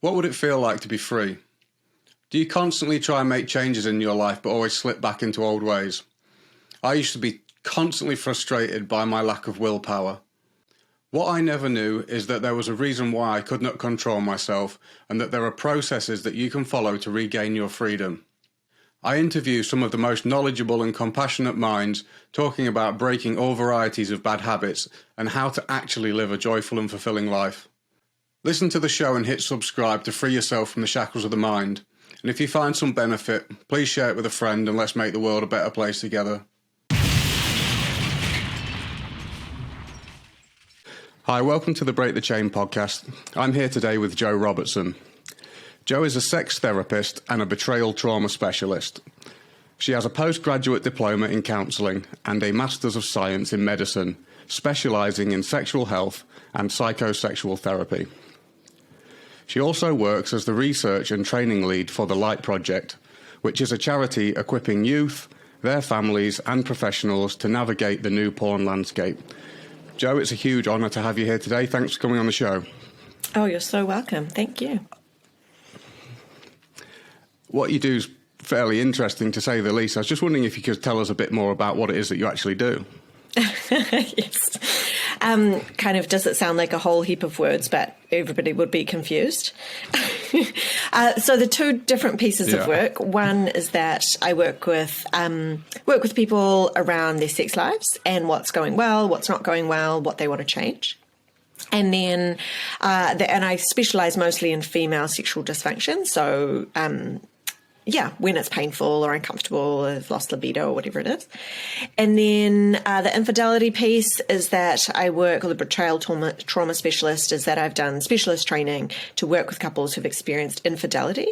What would it feel like to be free? Do you constantly try and make changes in your life but always slip back into old ways? I used to be constantly frustrated by my lack of willpower. What I never knew is that there was a reason why I could not control myself, and that there are processes that you can follow to regain your freedom. I interview some of the most knowledgeable and compassionate minds talking about breaking all varieties of bad habits and how to actually live a joyful and fulfilling life. Listen to the show and hit subscribe to free yourself from the shackles of the mind. And if you find some benefit, please share it with a friend and let's make the world a better place together. Hi, welcome to the Break the Chain podcast. I'm here today with Jo Robertson. Jo is a sex therapist and a betrayal trauma specialist. She has a postgraduate diploma in counselling and a Master's of Science in Medicine, specialising in sexual health and psychosexual therapy. She also works as the research and training lead for the Light Project, which is a charity equipping youth, their families and professionals to navigate the new porn landscape. Jo, it's a huge honour to have you here today. Thanks for coming on the show. Oh, you're so welcome. Thank you. What you do is fairly interesting, to say the least. I was just wondering if you could tell us a bit more about what it is that you actually do. Yes. Does it sound like a whole heap of words, but everybody would be confused. So the two different pieces of work. One is that I work with people around their sex lives and what's going well, what's not going well, what they want to change. And then, and I specialise mostly in female sexual dysfunction. So, when it's painful or uncomfortable or have lost libido or whatever it is. And then the infidelity piece is that I work, or the betrayal trauma specialist is that I've done specialist training to work with couples who've experienced infidelity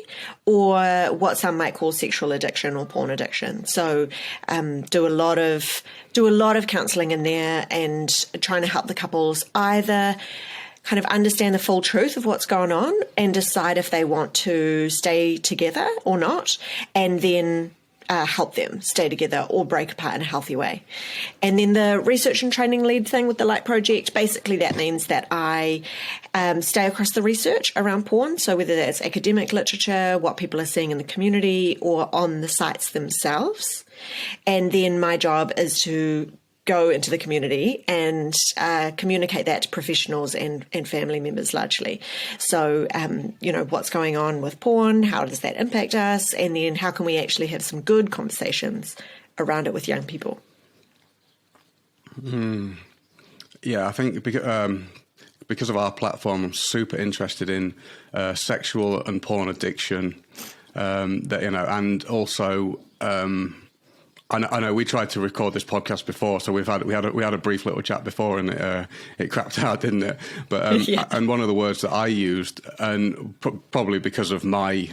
or what some might call sexual addiction or porn addiction. So do a lot of counselling in there and trying to help the couples either kind of understand the full truth of what's going on and decide if they want to stay together or not, and then help them stay together or break apart in a healthy way. And then the research and training lead thing with the Light Project, basically that means that I stay across the research around porn. So whether that's academic literature, what people are seeing in the community or on the sites themselves. And then my job is to go into the community and communicate that to professionals and family members largely. So, what's going on with porn, how does that impact us, and then how can we actually have some good conversations around it with young people? Yeah, I think because of our platform, I'm super interested in sexual and porn addiction, and also I know we tried to record this podcast before, so we had a brief little chat before, and it crapped out, didn't it? But and one of the words that I used, and probably because of my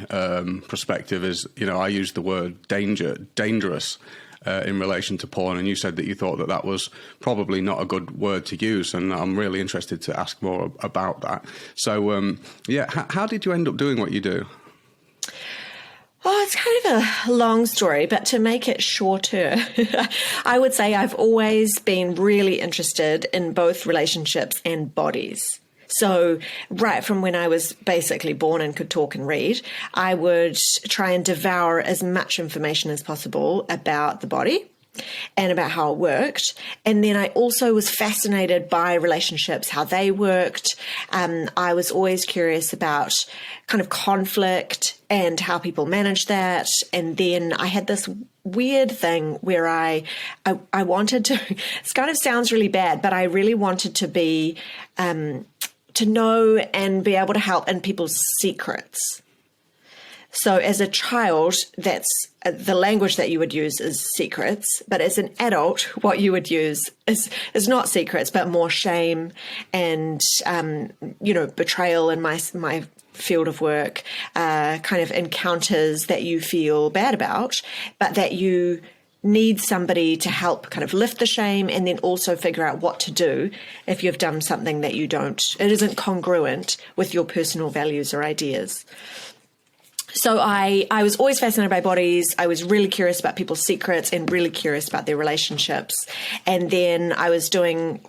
perspective, is I used the word dangerous in relation to porn, and you said that you thought that was probably not a good word to use, and I'm really interested to ask more about that. So how did you end up doing what you do? Oh, it's kind of a long story, but to make it shorter, I would say I've always been really interested in both relationships and bodies. So right from when I was basically born and could talk and read, I would try and devour as much information as possible about the body and about how it worked. And then I also was fascinated by relationships, how they worked. I was always curious about kind of conflict and how people manage that. And then I had this weird thing where I wanted to, this kind of sounds really bad, but I really wanted to be, to know and be able to help in people's secrets. So as a child, that's the language that you would use is secrets. But as an adult, what you would use is not secrets, but more shame and, betrayal in my field of work, kind of encounters that you feel bad about, but that you need somebody to help kind of lift the shame and then also figure out what to do if you've done something that it isn't congruent with your personal values or ideas. So I was always fascinated by bodies. I was really curious about people's secrets and really curious about their relationships. And then I was doing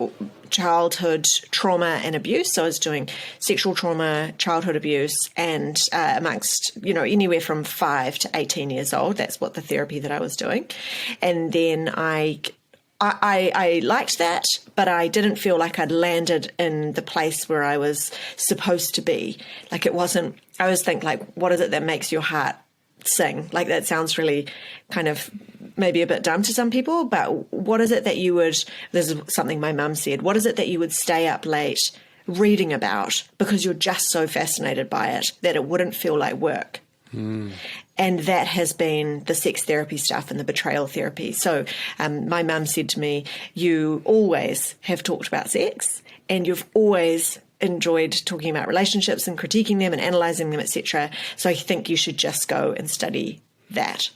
childhood trauma and abuse. So I was doing sexual trauma, childhood abuse, and amongst, anywhere from 5 to 18 years old. That's what the therapy that I was doing. And then I liked that, but I didn't feel like I'd landed in the place where I was supposed to be. Like it wasn't, I always think like, what is it that makes your heart sing? Like that sounds really kind of maybe a bit dumb to some people, but what is it that you would, this is something my mum said, what is it that you would stay up late reading about because you're just so fascinated by it that it wouldn't feel like work? And that has been the sex therapy stuff and the betrayal therapy. So my mum said to me, you always have talked about sex and you've always enjoyed talking about relationships and critiquing them and analysing them, etc. So I think you should just go and study that.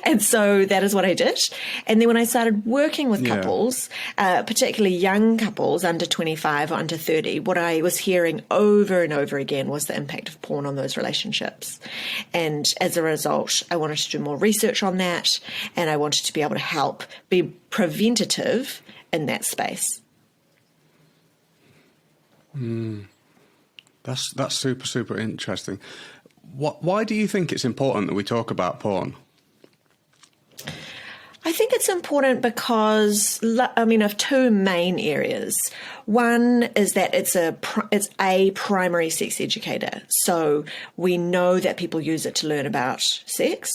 And so that is what I did. And then when I started working with couples, particularly young couples under 25 or under 30, what I was hearing over and over again was the impact of porn on those relationships. And as a result, I wanted to do more research on that, and I wanted to be able to help be preventative in that space. That's super, super interesting. Why do you think it's important that we talk about porn? I think it's important because, of two main areas. One is that it's a primary sex educator. So we know that people use it to learn about sex,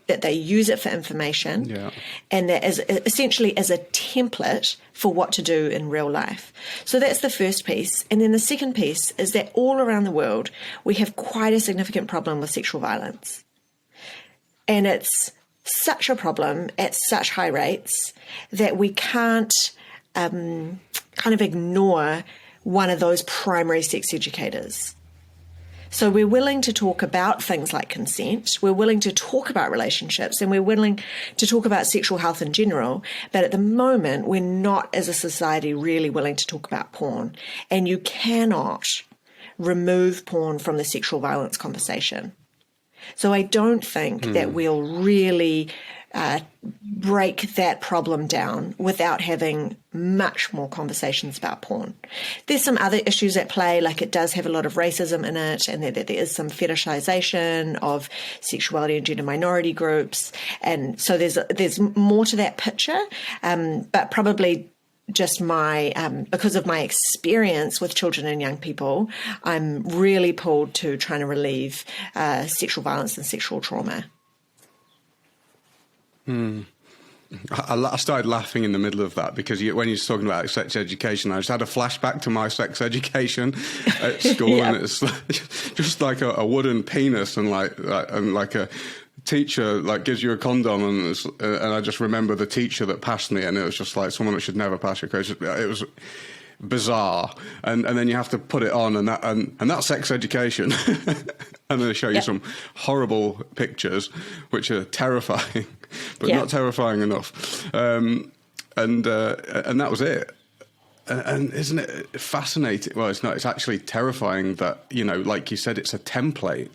that they use it for information, and that is essentially as a template for what to do in real life. So that's the first piece. And then the second piece is that all around the world, we have quite a significant problem with sexual violence. And it's such a problem at such high rates that we can't kind of ignore one of those primary sex educators. So we're willing to talk about things like consent, we're willing to talk about relationships, and we're willing to talk about sexual health in general, but at the moment we're not as a society really willing to talk about porn. And you cannot remove porn from the sexual violence conversation. So I don't think that we'll really break that problem down without having much more conversations about porn. There's some other issues at play, like it does have a lot of racism in it, and that there is some fetishization of sexuality and gender minority groups. And so there's more to that picture, but probably just because of my experience with children and young people, I'm really pulled to trying to relieve sexual violence and sexual trauma. I started laughing in the middle of that because when you're talking about sex education, I just had a flashback to my sex education at school, and it's just like a wooden penis and like a teacher like gives you a condom, and I just remember the teacher that passed me, and it was just like someone that should never pass you. It was bizarre, and then you have to put it on, and that's sex education. And then they show you some horrible pictures which are terrifying, but not terrifying enough, and that was it. And isn't it fascinating? Well, it's not. It's actually terrifying that, like you said, it's a template.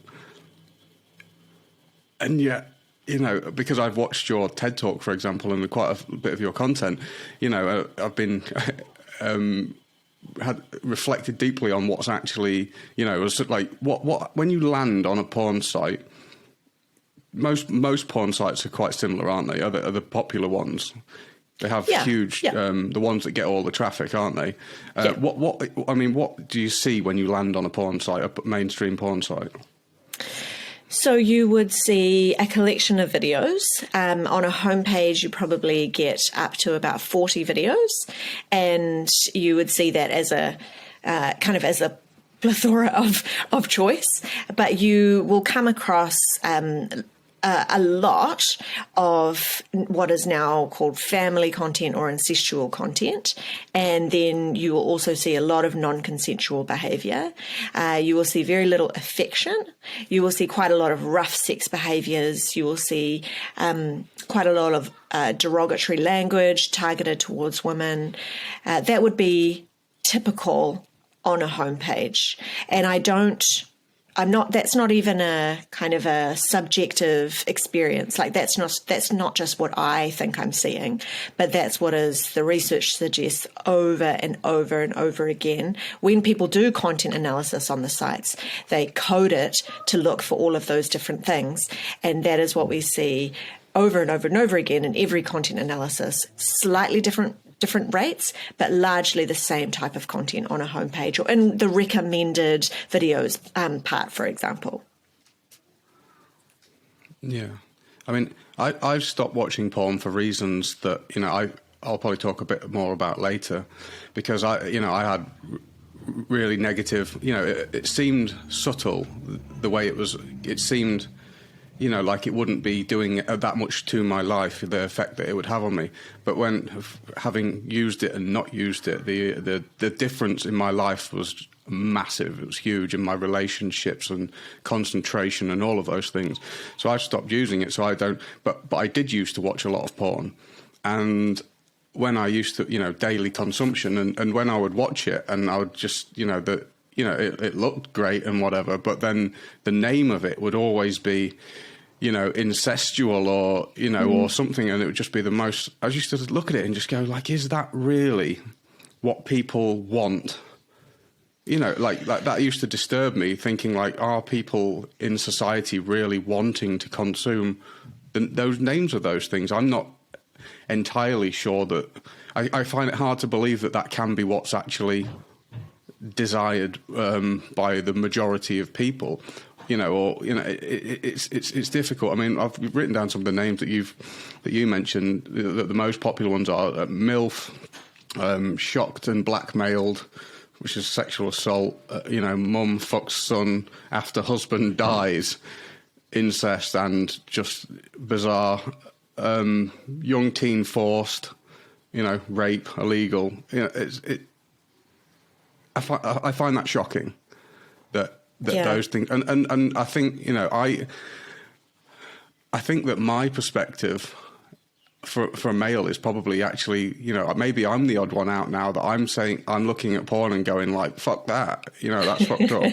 And yet, because I've watched your TED Talk, for example, and quite a bit of your content, I've been had reflected deeply on what's actually, it's like what when you land on a porn site. Most porn sites are quite similar, aren't they? Are the popular ones? They have huge, the ones that get all the traffic, aren't they? What do you see when you land on a porn site, a mainstream porn site? So you would see a collection of videos. On a homepage, you probably get up to about 40 videos, and you would see that as a kind of as a plethora of choice. But you will come across a lot of what is now called family content or incestual content. And then you will also see a lot of non-consensual behaviour. You will see very little affection. You will see quite a lot of rough sex behaviours. You will see quite a lot of derogatory language targeted towards women. That would be typical on a homepage. And I don't that's not even a kind of a subjective experience. Like that's not just what I think I'm seeing, but that's what the research suggests over and over and over again. When people do content analysis on the sites, they code it to look for all of those different things. And that is what we see over and over and over again in every content analysis, slightly different rates, but largely the same type of content on a homepage or in the recommended videos part, for example. Yeah. I mean, I've stopped watching porn for reasons that, I'll probably talk a bit more about later, because I had really negative, it seemed subtle the way it seemed, like it wouldn't be doing that much to my life, the effect that it would have on me. But when having used it and not used it, the difference in my life was massive. It was huge in my relationships and concentration and all of those things. So I stopped using it. So I don't. But I did used to watch a lot of porn, and when I used to, daily consumption, and when I would watch it, and I would just, it looked great and whatever, but then the name of it would always be, incestual or, or something. And it would just be the most, I used to look at it and just go like, is that really what people want? Like that used to disturb me, thinking like, are people in society really wanting to consume those names of those things? I'm not entirely sure that, I find it hard to believe that can be what's actually desired by the majority of people, it's difficult. I mean, I've written down some of the names that you mentioned. The most popular ones are MILF, shocked and blackmailed, which is sexual assault. Mum fucks son after husband dies, incest, and just bizarre. Young teen forced, rape, illegal. I find that shocking that those things, and I think I think that my perspective for a male is probably actually maybe I'm the odd one out now, that I'm saying I'm looking at porn and going like, fuck that, that's fucked up.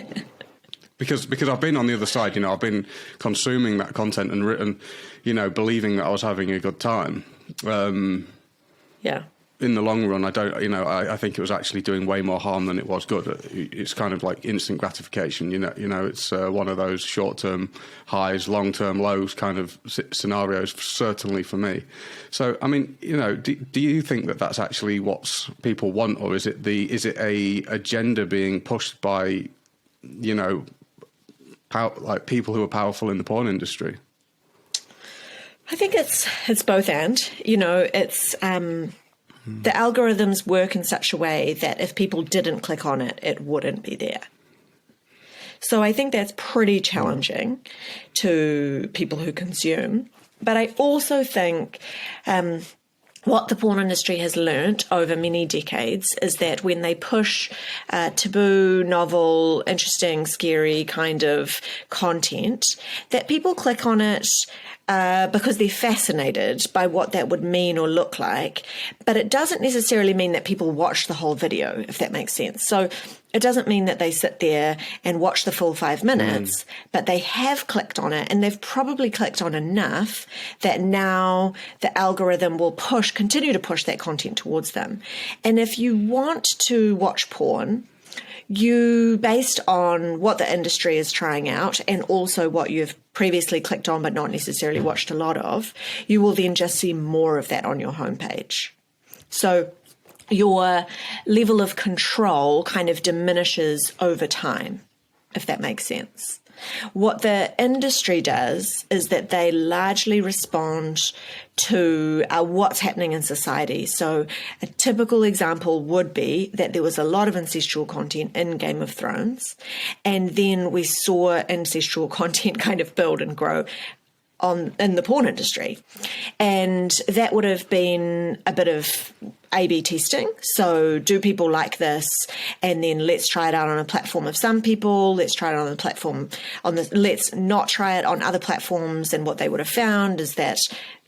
Because I've been on the other side, I've been consuming that content and written, believing that I was having a good time. Yeah. In the long run, I think it was actually doing way more harm than it was good. It's kind of like instant gratification, it's one of those short-term highs, long-term lows kind of scenarios, certainly for me. So, I mean, do you think that that's actually what people want, or is it a agenda being pushed by, like people who are powerful in the porn industry? I think it's both and. It's the algorithms work in such a way that if people didn't click on it, it wouldn't be there. So I think that's pretty challenging to people who consume. But I also think what the porn industry has learnt over many decades is that when they push taboo, novel, interesting, scary kind of content, that people click on it because they're fascinated by what that would mean or look like. But it doesn't necessarily mean that people watch the whole video, if that makes sense. So it doesn't mean that they sit there and watch the full 5 minutes, but they have clicked on it, and they've probably clicked on enough that now the algorithm will continue to push that content towards them. And if you want to watch porn, you, based on what the industry is trying out and also what you've previously clicked on but not necessarily watched a lot of, you will then just see more of that on your homepage. So your level of control kind of diminishes over time, if that makes sense. What the industry does is that they largely respond to what's happening in society. So a typical example would be that there was a lot of incestual content in Game of Thrones, and then we saw incestual content kind of build and grow in the porn industry. And that would have been a bit of A/B testing. So do people like this? And then let's try it out on a platform of some people. Let's try it on a platform let's not try it on other platforms. And what they would have found is that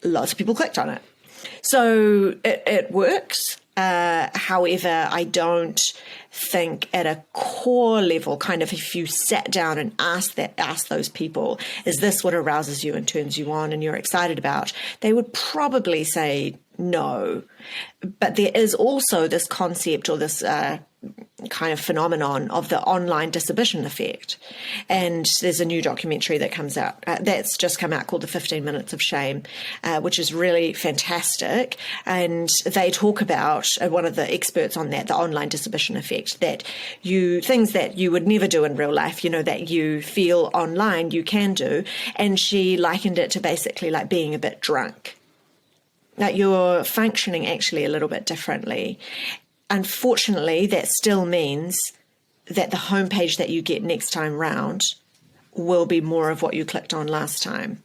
lots of people clicked on it. So it works. However, I don't think at a core level, kind of if you sat down and asked those people, is this what arouses you and turns you on and you're excited about? They would probably say no. But there is also this concept or this kind of phenomenon of the online disposition effect. And there's a new documentary that comes out, that's just come out, called The 15 Minutes of Shame, which is really fantastic. And they talk about, one of the experts on that, the online disposition effect, that things that you would never do in real life, that you feel online, you can do. And she likened it to basically like being a bit drunk. That you're functioning actually a little bit differently. Unfortunately, that still means that the homepage that you get next time round will be more of what you clicked on last time.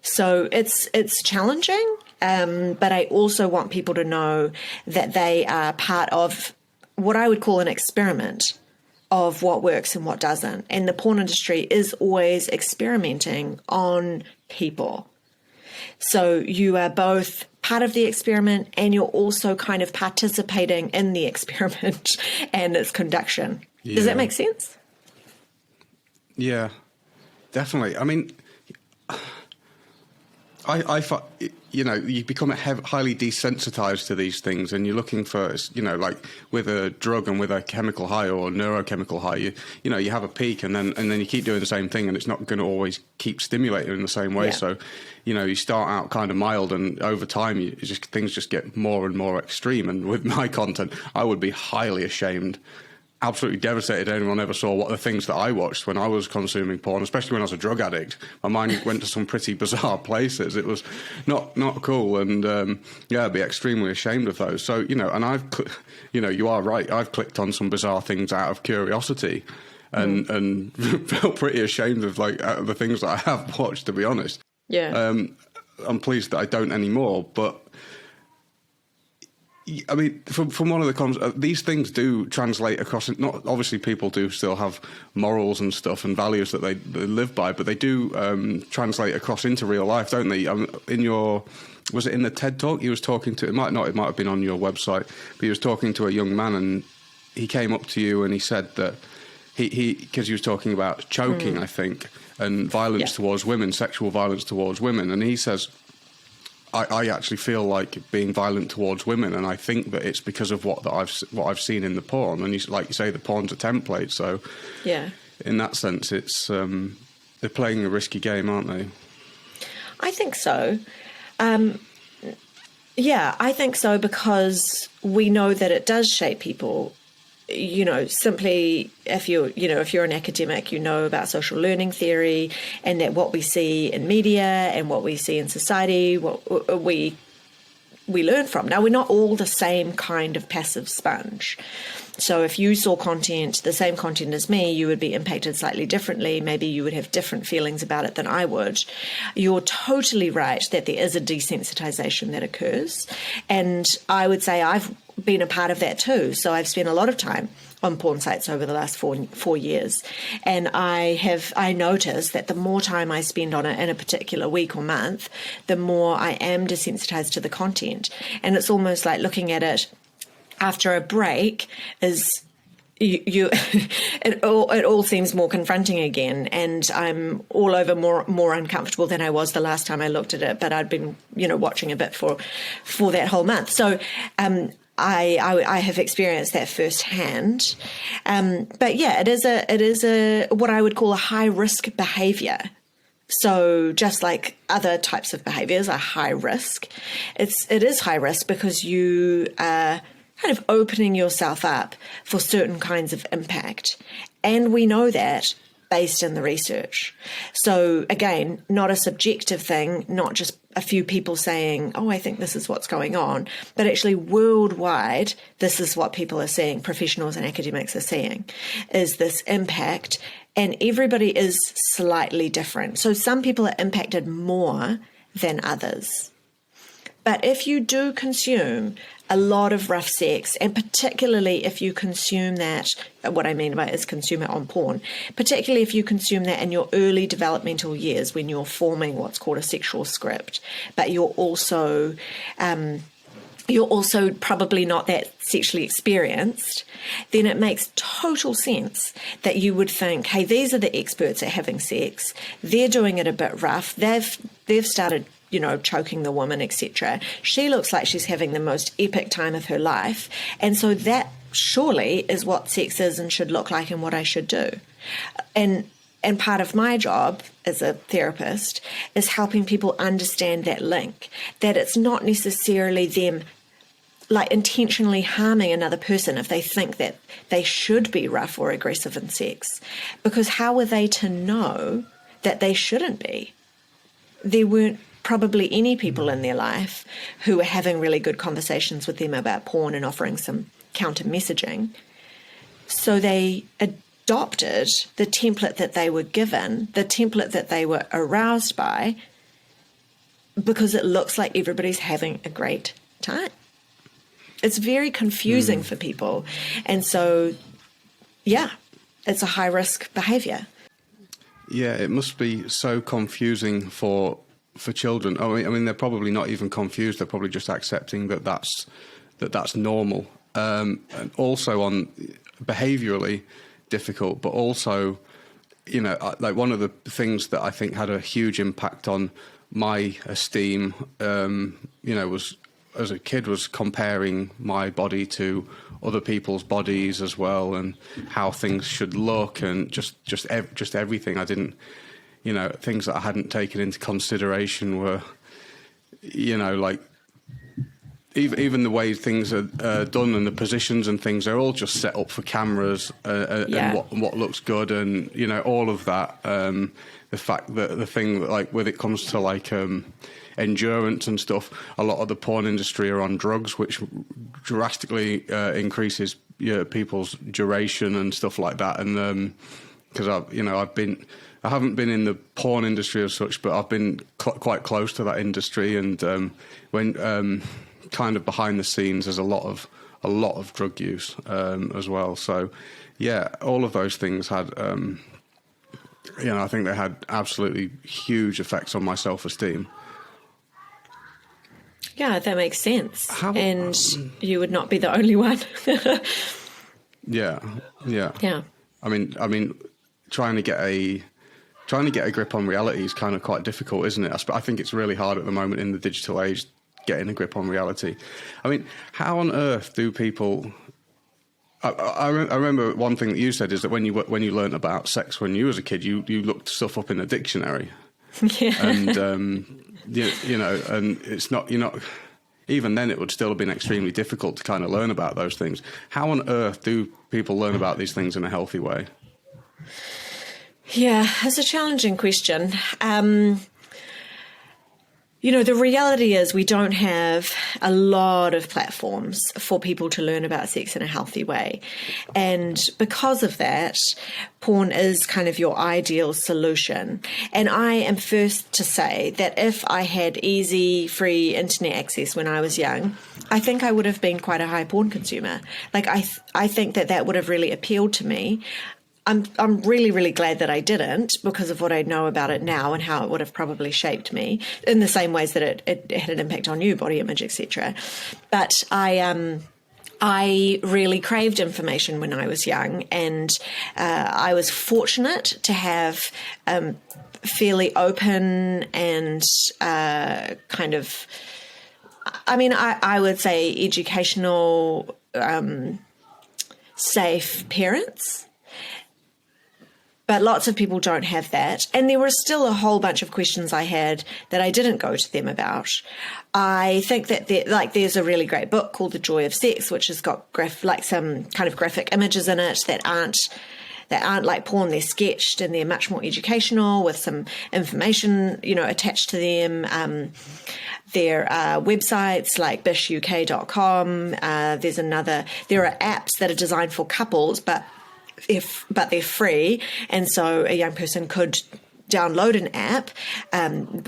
So it's challenging, but I also want people to know that they are part of what I would call an experiment of what works and what doesn't. And the porn industry is always experimenting on people. So you are both part of the experiment and you're also kind of participating in the experiment and its conduction. Yeah. Does that make sense? Yeah, definitely. I mean, you become highly desensitized to these things, and you're looking for, like with a drug and with a chemical high or neurochemical high, you have a peak, and then you keep doing the same thing, and it's not going to always keep stimulating in the same way. Yeah. So, you start out kind of mild, and over time, things just get more and more extreme. And with my content, I would be highly ashamed, absolutely devastated anyone ever saw what the things that I watched when I was consuming porn, especially when I was a drug addict. My mind went to some pretty bizarre places. It was not cool, and I'd be extremely ashamed of those. So, and you are right, I've clicked on some bizarre things out of curiosity and felt pretty ashamed of the things that I have watched, to be honest. Yeah. I'm pleased that I don't anymore, but I mean, from one of the comments, these things do translate across. Not obviously, people do still have morals and stuff and values that they live by, but they do translate across into real life, don't they? Was it in the TED Talk? He was talking to. It might have been on your website, but he was talking to a young man, and he came up to you and he said that because he was talking about choking, I think, and violence towards women, sexual violence towards women, and he says, I actually feel like being violent towards women, and I think that it's because of what I've seen in the porn. And like you say, the porn's a template. So, yeah, in that sense, it's they're playing a risky game, aren't they? I think so. Yeah, I think so, because we know that it does shape people. Simply if you're an academic, about social learning theory, and that what we see in media and what we see in society, what we learn from. Now, we're not all the same kind of passive sponge. So if you saw the same content as me, you would be impacted slightly differently. Maybe you would have different feelings about it than I would. You're totally right that there is a desensitization that occurs. And I would say I've been a part of that too. So I've spent a lot of time on porn sites over the last four years. And I notice that the more time I spend on it in a particular week or month, the more I am desensitized to the content. And it's almost like looking at it after a break is it all seems more confronting again, and I'm all over more uncomfortable than I was the last time I looked at it. But I'd been watching a bit for that whole month, so I have experienced that firsthand. But yeah, it is a what I would call a high risk behavior. So just like other types of behaviors are high risk, it is high risk because you are kind of opening yourself up for certain kinds of impact. And we know that based in the research. So again, not a subjective thing, not just a few people saying, oh, I think this is what's going on, but actually worldwide, this is what people are seeing, professionals and academics are seeing, is this impact. And everybody is slightly different. So some people are impacted more than others. But if you do consume a lot of rough sex, and particularly if you consume that, what I mean by is consume it on porn, particularly if you consume that in your early developmental years when you're forming what's called a sexual script, but you're also you're also probably not that sexually experienced, then it makes total sense that you would think, hey, these are the experts at having sex. They're doing it a bit rough. They've started, choking the woman, etc. She looks like she's having the most epic time of her life. And so that surely is what sex is and should look like and what I should do. And part of my job as a therapist is helping people understand that link, that it's not necessarily them like intentionally harming another person if they think that they should be rough or aggressive in sex, because how are they to know that they shouldn't be? There weren't probably any people in their life who were having really good conversations with them about porn and offering some counter messaging. So they adopted the template that they were given, the template that they were aroused by, because it looks like everybody's having a great time. It's very confusing for people. And so, yeah, it's a high-risk behaviour. Yeah, it must be so confusing for children. I mean, they're probably not even confused. They're probably just accepting that that's normal. And also on behaviourally difficult, but also, like one of the things that I think had a huge impact on my esteem, was as a kid was comparing my body to other people's bodies as well, and how things should look, and just everything. I didn't, things that I hadn't taken into consideration were, like even the way things are done and the positions and things, they're all just set up for cameras and what looks good, and all of that. The fact that the thing that, like, when it comes to like endurance and stuff, a lot of the porn industry are on drugs, which drastically increases people's duration and stuff like that. And because I haven't been in the porn industry as such, but I've been quite close to that industry, and when kind of behind the scenes, there's a lot of drug use as well. So yeah, all of those things had I think they had absolutely huge effects on my self-esteem. Yeah, that makes sense. And you would not be the only one. Yeah. I mean, trying to get a grip on reality is kind of quite difficult, isn't it? I think it's really hard at the moment in the digital age, getting a grip on reality. I mean, how on earth do people? I remember one thing that you said is that when you learnt about sex when you was a kid, you looked stuff up in a dictionary. Yeah. And and it's not, even then it would still have been extremely difficult to kind of learn about those things. How on earth do people learn about these things in a healthy way? Yeah, it's a challenging question. The reality is we don't have a lot of platforms for people to learn about sex in a healthy way. And because of that, porn is kind of your ideal solution. And I am first to say that if I had easy, free internet access when I was young, I think I would have been quite a high porn consumer. Like, I think that would have really appealed to me. I'm really, really glad that I didn't, because of what I know about it now and how it would have probably shaped me in the same ways that it had an impact on you, body image, etc. But I really craved information when I was young, and I was fortunate to have fairly open and kind of, I would say educational, safe parents. But lots of people don't have that. And there were still a whole bunch of questions I had that I didn't go to them about. I think that there's a really great book called The Joy of Sex, which has got some kind of graphic images in it that aren't like porn. They're sketched and they're much more educational with some information, attached to them. There are websites like bishuk.com. There are apps that are designed for couples, but they're free, and so a young person could download an app.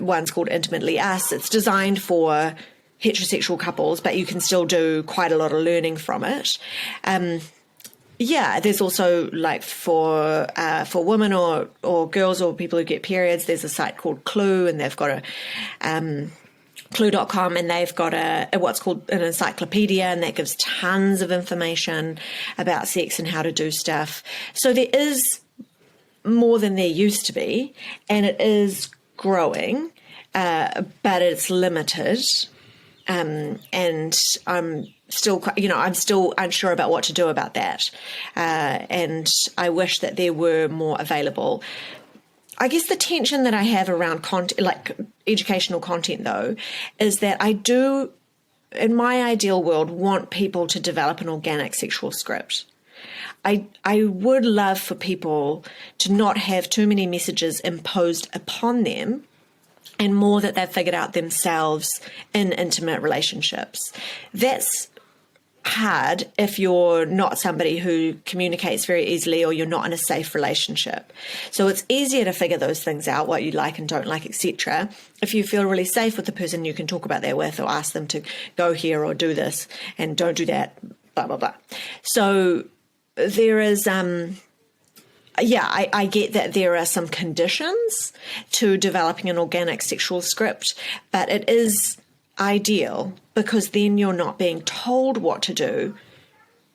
One's called Intimately Us. It's designed for heterosexual couples, but you can still do quite a lot of learning from it. There's also like for women or girls or people who get periods, there's a site called Clue, and they've got Clue.com, and they've got a what's called an encyclopedia, and that gives tons of information about sex and how to do stuff. So there is more than there used to be, and it is growing, but it's limited. And I'm still, I'm still unsure about what to do about that. And I wish that there were more available. I guess the tension that I have around content, like educational content, though, is that I do, in my ideal world, want people to develop an organic sexual script. I would love for people to not have too many messages imposed upon them, and more that they've figured out themselves in intimate relationships. That's hard if you're not somebody who communicates very easily, or you're not in a safe relationship. So it's easier to figure those things out, what you like and don't like, etc. If you feel really safe with the person you can talk about that with, or ask them to go here or do this and don't do that, blah, blah, blah. So there is... I get that there are some conditions to developing an organic sexual script, but it is ideal because then you're not being told what to do.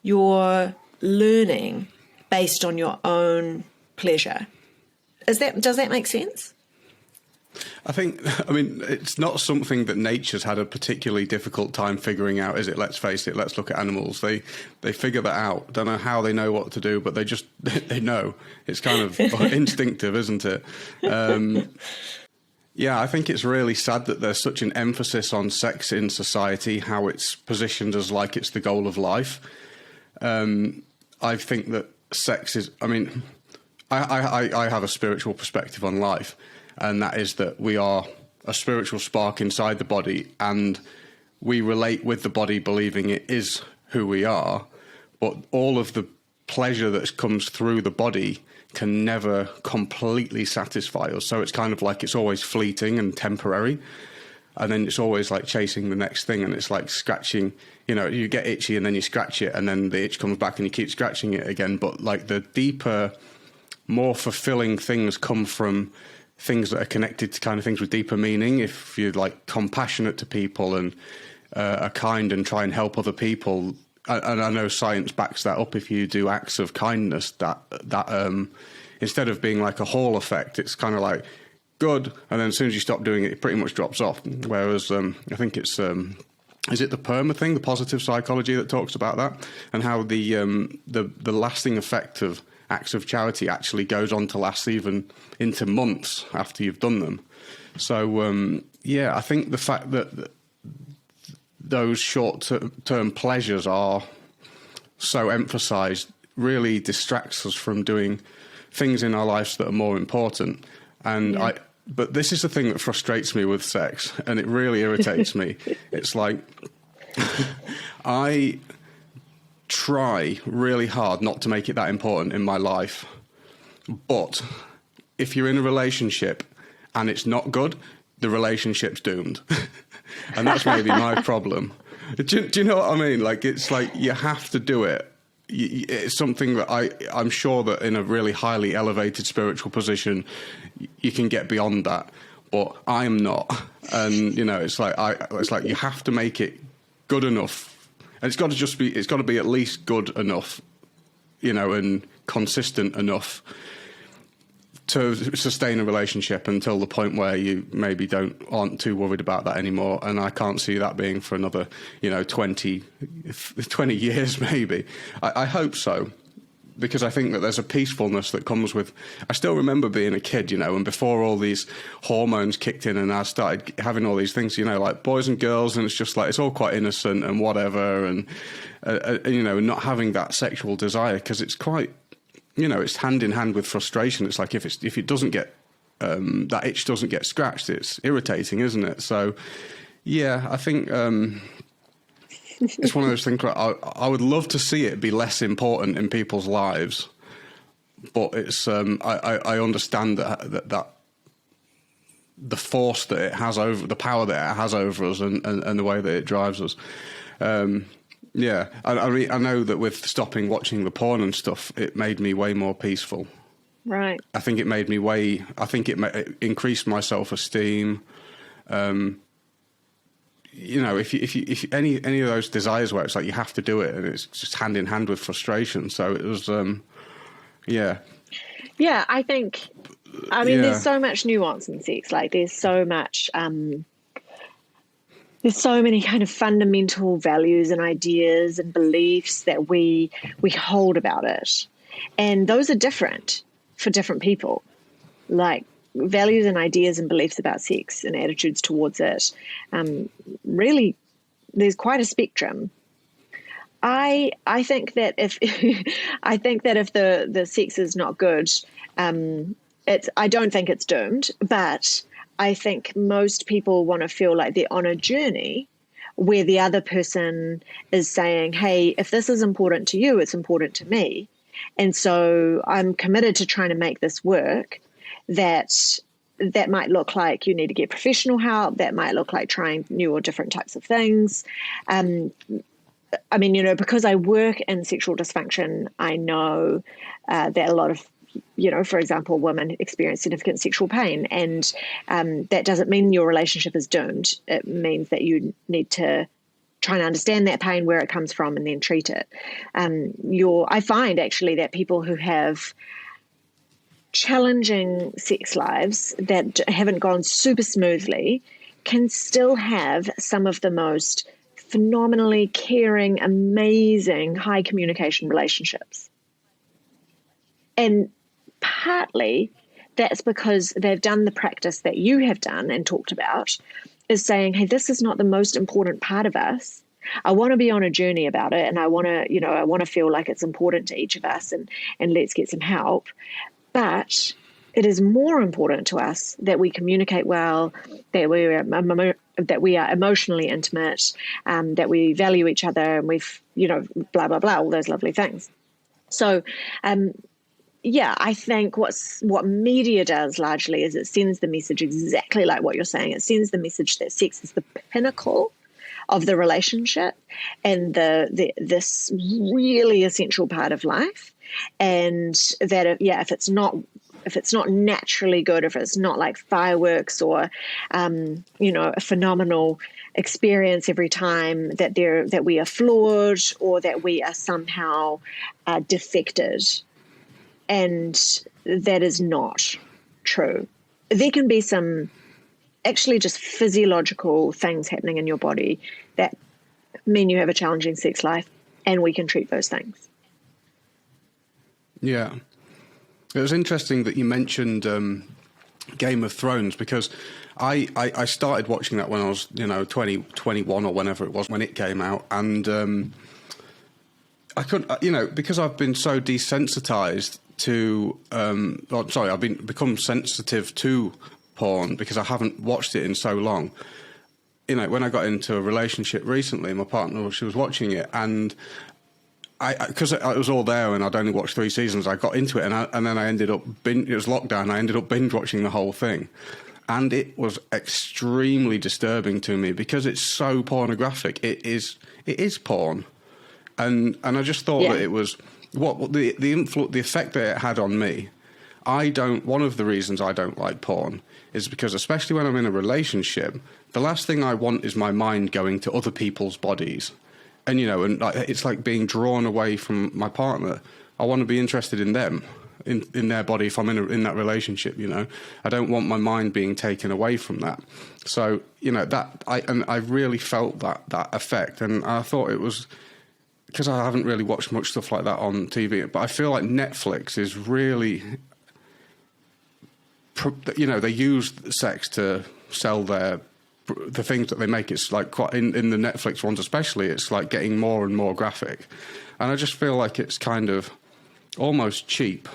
You're learning based on your own pleasure. Does that make sense? I mean, it's not something that nature's had a particularly difficult time figuring out, is it? Let's face it. Let's look at animals. They figure that out. Don't know how they know what to do, but they know. It's kind of instinctive, isn't it? Yeah, I think it's really sad that there's such an emphasis on sex in society, how it's positioned as like it's the goal of life. I think that sex is, I mean, I have a spiritual perspective on life. And that is that we are a spiritual spark inside the body, and we relate with the body believing it is who we are. But all of the pleasure that comes through the body can never completely satisfy us. So it's kind of like it's always fleeting and temporary. And then it's always like chasing the next thing. And it's like scratching, you get itchy and then you scratch it, and then the itch comes back and you keep scratching it again. But like the deeper, more fulfilling things come from things that are connected to kind of things with deeper meaning. If you're like compassionate to people and are kind and try and help other people, and I know science backs that up, if you do acts of kindness, that instead of being like a Hall effect, it's kind of like good, and then as soon as you stop doing it, it pretty much drops off. Whereas I think it's is it the PERMA thing, the positive psychology, that talks about that, and how the lasting effect of acts of charity actually goes on to last even into months after you've done them. So, I think the fact that those short-term pleasures are so emphasised really distracts us from doing things in our lives that are more important. And but this is the thing that frustrates me with sex, and it really irritates me. It's like I try really hard not to make it that important in my life, but if you're in a relationship and it's not good, the relationship's doomed. And that's maybe my problem. Do you know what I mean? Like, it's like you have to do it. It's something that I'm sure that in a really highly elevated spiritual position you can get beyond that, but I'm not. And it's like you have to make it good enough. And it's got to be at least good enough, and consistent enough to sustain a relationship until the point where you maybe aren't too worried about that anymore. And I can't see that being for another, 20 years maybe. I hope so, because I think that there's a peacefulness that comes with... I still remember being a kid, and before all these hormones kicked in and I started having all these things, like boys and girls, and it's just like, it's all quite innocent and whatever, and, not having that sexual desire, because it's quite, it's hand in hand with frustration. It's like if it doesn't get, that itch doesn't get scratched, it's irritating, isn't it? So, yeah, I think... it's one of those things where I would love to see it be less important in people's lives, but it's I understand that the force that it has over, the power that it has over us, and the way that it drives us. I know that with stopping watching the porn and stuff, it made me way more peaceful. Right. I think it increased my self-esteem. if any of those desires where it's like you have to do it, and it's just hand in hand with frustration. So it was, yeah. Yeah, I think, there's so much nuance in sex. Like there's so much, there's so many kind of fundamental values and ideas and beliefs that we hold about it. And those are different for different people. Like values and ideas and beliefs about sex and attitudes towards it. Really, there's quite a spectrum. I think that if the sex is not good, I don't think it's doomed, but I think most people want to feel like they're on a journey where the other person is saying, hey, if this is important to you, it's important to me. And so I'm committed to trying to make this work. That might look like you need to get professional help. That might look like trying new or different types of things. Because I work in sexual dysfunction, I know that a lot of, for example, women experience significant sexual pain, and that doesn't mean your relationship is doomed. It means that you need to try and understand that pain, where it comes from, and then treat it. I find actually that people who have challenging sex lives that haven't gone super smoothly can still have some of the most phenomenally caring, amazing, high communication relationships. And partly that's because they've done the practice that you have done and talked about, is saying, hey, this is not the most important part of us. I want to be on a journey about it, and I want to feel like it's important to each of us, and let's get some help. But it is more important to us that we communicate well, that we are emotionally intimate, that we value each other, and we've, blah, blah, blah, all those lovely things. So, I think what media does largely is it sends the message exactly like what you're saying. It sends the message that sex is the pinnacle of the relationship and this really essential part of life. And that, if it's not naturally good, if it's not like fireworks or, a phenomenal experience every time, that we are flawed or that we are somehow defected. And that is not true. There can be some actually just physiological things happening in your body that mean you have a challenging sex life, and we can treat those things. Yeah. It was interesting that you mentioned Game of Thrones, because I started watching that when I was, 20, 21 or whenever it was when it came out. And I couldn't, because I've been so desensitized to, I've become sensitive to porn because I haven't watched it in so long. When I got into a relationship recently, my partner, she was watching it, and because it was all there and I'd only watched 3 seasons, I got into it, and then I ended up it was lockdown. I ended up binge watching the whole thing, and it was extremely disturbing to me because it's so pornographic. It is porn, and I just thought that it was what the effect that it had on me. One of the reasons I don't like porn is because, especially when I'm in a relationship, the last thing I want is my mind going to other people's bodies. And, it's like being drawn away from my partner. I want to be interested in them, in their body if I'm in that relationship, I don't want my mind being taken away from that. So, I really felt that effect. And I thought it was, because I haven't really watched much stuff like that on TV, but I feel like Netflix is really, they use sex to sell the things that they make. It's like quite in the Netflix ones especially, it's like getting more and more graphic, and I just feel like it's kind of almost cheap,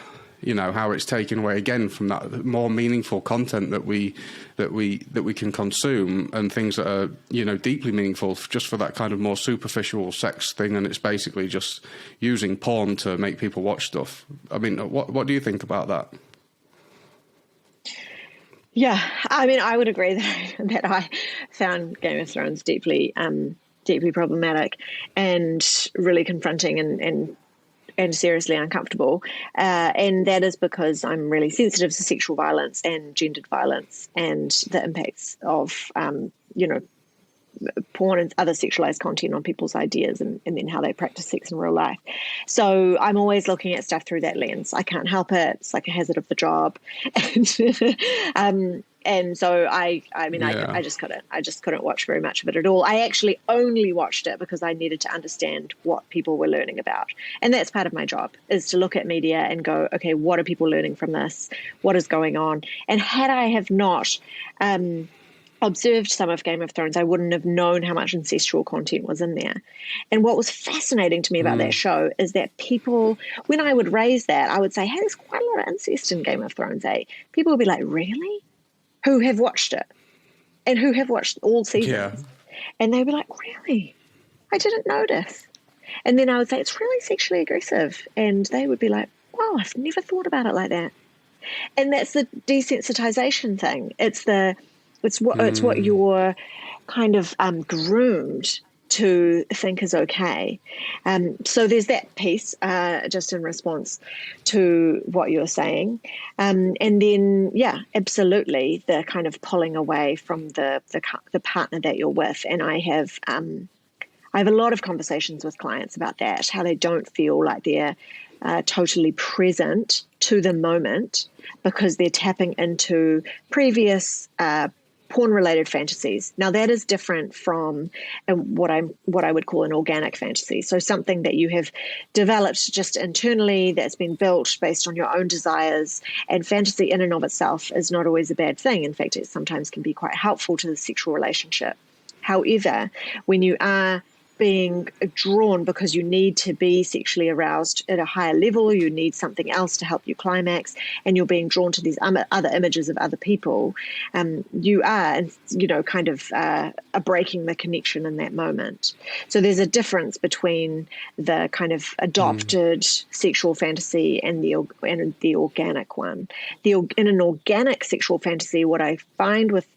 how it's taken away again from that more meaningful content that we can consume, and things that are deeply meaningful just for that kind of more superficial sex thing. And it's basically just using porn to make people watch stuff. I mean, what do you think about that? Yeah, I would agree that I found Game of Thrones deeply problematic and really confronting and seriously uncomfortable. And that is because I'm really sensitive to sexual violence and gendered violence and the impacts of, porn and other sexualized content on people's ideas and then how they practice sex in real life. So I'm always looking at stuff through that lens. I can't help it. It's like a hazard of the job. And so I just couldn't watch very much of it at all. I actually only watched it because I needed to understand what people were learning about. And that's part of my job, is to look at media and go, okay, what are people learning from this? What is going on? And had I have not observed some of Game of Thrones, I wouldn't have known how much incestual content was in there. And what was fascinating to me about that show is that people, when I would raise that, I would say, hey, there's quite a lot of incest in Game of Thrones, eh? People would be like, really? Who have watched it and who have watched all seasons. Yeah. And they'd be like, really? I didn't notice. And then I would say, it's really sexually aggressive. And they would be like, wow, I've never thought about it like that. And that's the desensitization thing. It's what you're kind of groomed to think is okay. So there's that piece, just in response to what you're saying. And then, yeah, absolutely, the kind of pulling away from the partner that you're with. And I have a lot of conversations with clients about that, how they don't feel like they're totally present to the moment because they're tapping into previous porn-related fantasies. Now, that is different from what I would call an organic fantasy. So something that you have developed just internally, that's been built based on your own desires. And fantasy in and of itself is not always a bad thing. In fact, it sometimes can be quite helpful to the sexual relationship. However, when you are being drawn because you need to be sexually aroused at a higher level, you need something else to help you climax, and you're being drawn to these other images of other people, you are, kind of breaking the connection in that moment. So there's a difference between the kind of adopted sexual fantasy and the organic one. In an organic sexual fantasy, what I find with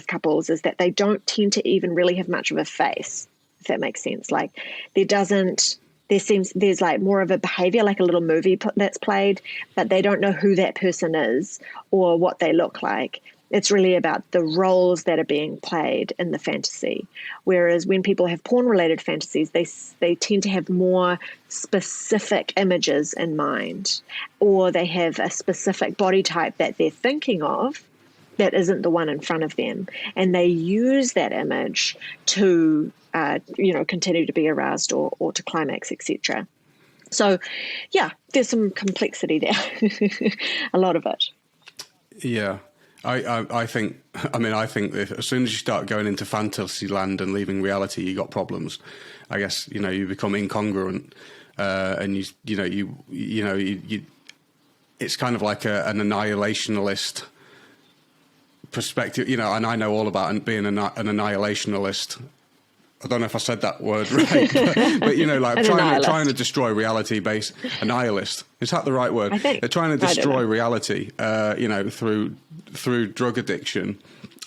couples is that they don't tend to even really have much of a face, if that makes sense. Like there's like more of a behavior, like a little movie that's played, but they don't know who that person is or what they look like. It's really about the roles that are being played in the fantasy. Whereas when people have porn-related fantasies, they tend to have more specific images in mind, or they have a specific body type that they're thinking of that isn't the one in front of them. And they use that image to, continue to be aroused or to climax, etc. So, yeah, there's some complexity there, a lot of it. Yeah. I think that as soon as you start going into fantasy land and leaving reality, you got problems. I guess, you become incongruent, and you it's kind of like an annihilationist perspective, and I know all about being an annihilationist. I don't know if I said that word right, but like trying to destroy reality based annihilist. Is that the right word? I think they're trying to destroy reality, through drug addiction.